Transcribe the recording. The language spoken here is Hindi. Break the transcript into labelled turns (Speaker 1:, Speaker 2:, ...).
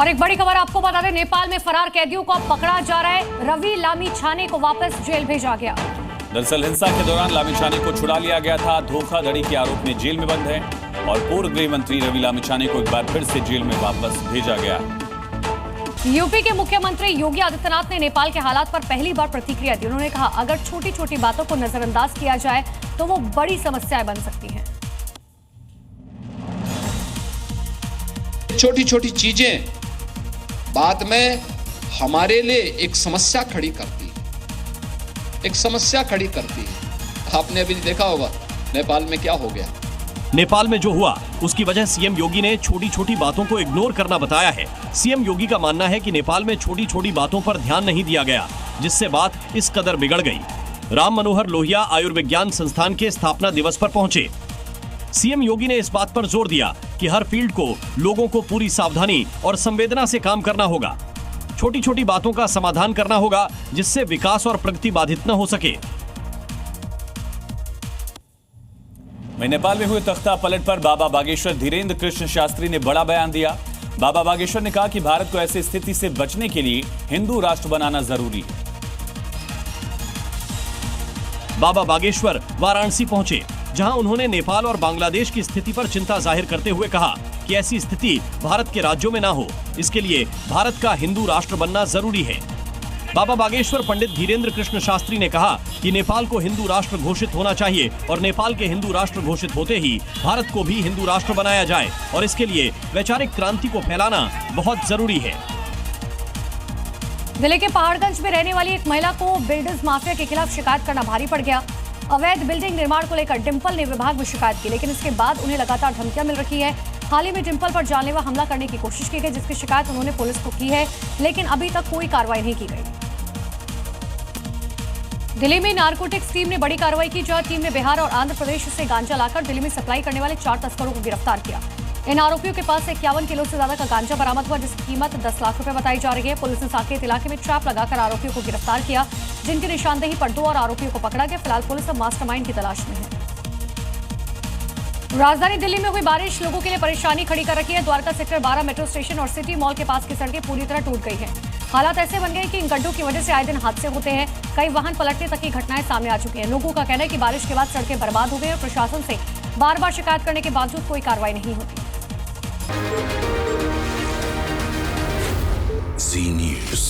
Speaker 1: और एक बड़ी खबर आपको बता दें, नेपाल में फरार कैदियों को अब पकड़ा जा रहा है। रवि लामिछाने को वापस जेल भेजा गया।
Speaker 2: दरअसल हिंसा के दौरान लामिछाने को छुड़ा लिया गया था। धोखाधड़ी के आरोप में जेल में बंद है और पूर्व गृह मंत्री रवि लामिछाने को एक बार फिर से जेल में वापस भेजा गया।
Speaker 1: यूपी के मुख्यमंत्री योगी आदित्यनाथ ने नेपाल के हालात पर पहली बार प्रतिक्रिया दी। उन्होंने कहा, अगर छोटी छोटी बातों को नजरअंदाज किया जाए तो वो बड़ी समस्याएं बन सकती हैं।
Speaker 3: छोटी छोटी चीजें बाद में हमारे लिए एक समस्या खड़ी करती है। आपने अभी देखा होगा नेपाल में क्या हो गया।
Speaker 4: नेपाल में जो हुआ उसकी वजह सीएम योगी ने छोटी छोटी बातों को इग्नोर करना बताया है। सीएम योगी का मानना है कि नेपाल में छोटी छोटी बातों पर ध्यान नहीं दिया गया, जिससे बात इस कदर बिगड़ गई। राम मनोहर लोहिया आयुर्विज्ञान संस्थान के स्थापना दिवस पर पहुंचे। सीएम योगी ने इस बात पर जोर दिया कि हर फील्ड को लोगों को पूरी सावधानी और संवेदना से काम करना होगा। छोटी छोटी बातों का समाधान करना होगा, जिससे विकास और प्रगति बाधित न हो सके।
Speaker 2: नेपाल में हुए तख्ता पलट पर बाबा बागेश्वर धीरेन्द्र कृष्ण शास्त्री ने बड़ा बयान दिया। बाबा बागेश्वर ने कहा कि भारत को ऐसी स्थिति से बचने के लिए हिंदू राष्ट्र बनाना जरूरी है।
Speaker 4: बाबा बागेश्वर वाराणसी पहुंचे, जहां उन्होंने नेपाल और बांग्लादेश की स्थिति पर चिंता जाहिर करते हुए कहा कि ऐसी स्थिति भारत के राज्यों में ना हो, इसके लिए भारत का हिंदू राष्ट्र बनना जरूरी है। बाबा बागेश्वर पंडित धीरेन्द्र कृष्ण शास्त्री ने कहा कि नेपाल को हिंदू राष्ट्र घोषित होना चाहिए और नेपाल के हिंदू राष्ट्र घोषित होते ही भारत को भी हिंदू राष्ट्र बनाया जाए और इसके लिए वैचारिक क्रांति को फैलाना बहुत जरूरी है।
Speaker 1: दिल्ली के पहाड़गंज में रहने वाली एक महिला को बिल्डर्स माफिया के खिलाफ शिकायत करना भारी पड़ गया। अवैध बिल्डिंग निर्माण को लेकर डिंपल ने विभाग में शिकायत की, लेकिन इसके बाद उन्हें लगातार धमकियां मिल रही है। हाल ही में डिंपल पर जानलेवा हमला करने की कोशिश की गई, जिसकी शिकायत उन्होंने पुलिस को की है, लेकिन अभी तक कोई कार्रवाई नहीं की गई। दिल्ली में नारकोटिक्स टीम ने बड़ी कार्रवाई की, जहां टीम ने बिहार और आंध्र प्रदेश से गांजा लाकर दिल्ली में सप्लाई करने वाले 4 तस्करों को गिरफ्तार किया। इन आरोपियों के पास से 51 किलो से ज्यादा का गांजा बरामद हुआ, जिसकी कीमत 10 लाख रुपए बताई जा रही है। पुलिस ने साकेत इलाके में ट्रैप लगाकर आरोपियों को गिरफ्तार किया, जिनकी निशानदेही पर 2 और आरोपियों को पकड़ा गया। फिलहाल पुलिस अब मास्टरमाइंड की तलाश में है। राजधानी दिल्ली में हुई बारिश लोगों के लिए परेशानी खड़ी कर रखी है। द्वारका सेक्टर 12 मेट्रो स्टेशन और सिटी मॉल के पास की सड़कें पूरी तरह टूट गई हैं। हालात ऐसे बन गए कि इन गड्ढों की वजह से आए दिन हादसे होते हैं। कई वाहन पलटने तक की घटनाएं सामने आ चुकी हैं। लोगों का कहना है कि बारिश के बाद सड़कें बर्बाद हो गई और प्रशासन से बार बार शिकायत करने के बावजूद कोई कार्रवाई नहीं होती।
Speaker 5: Zee News.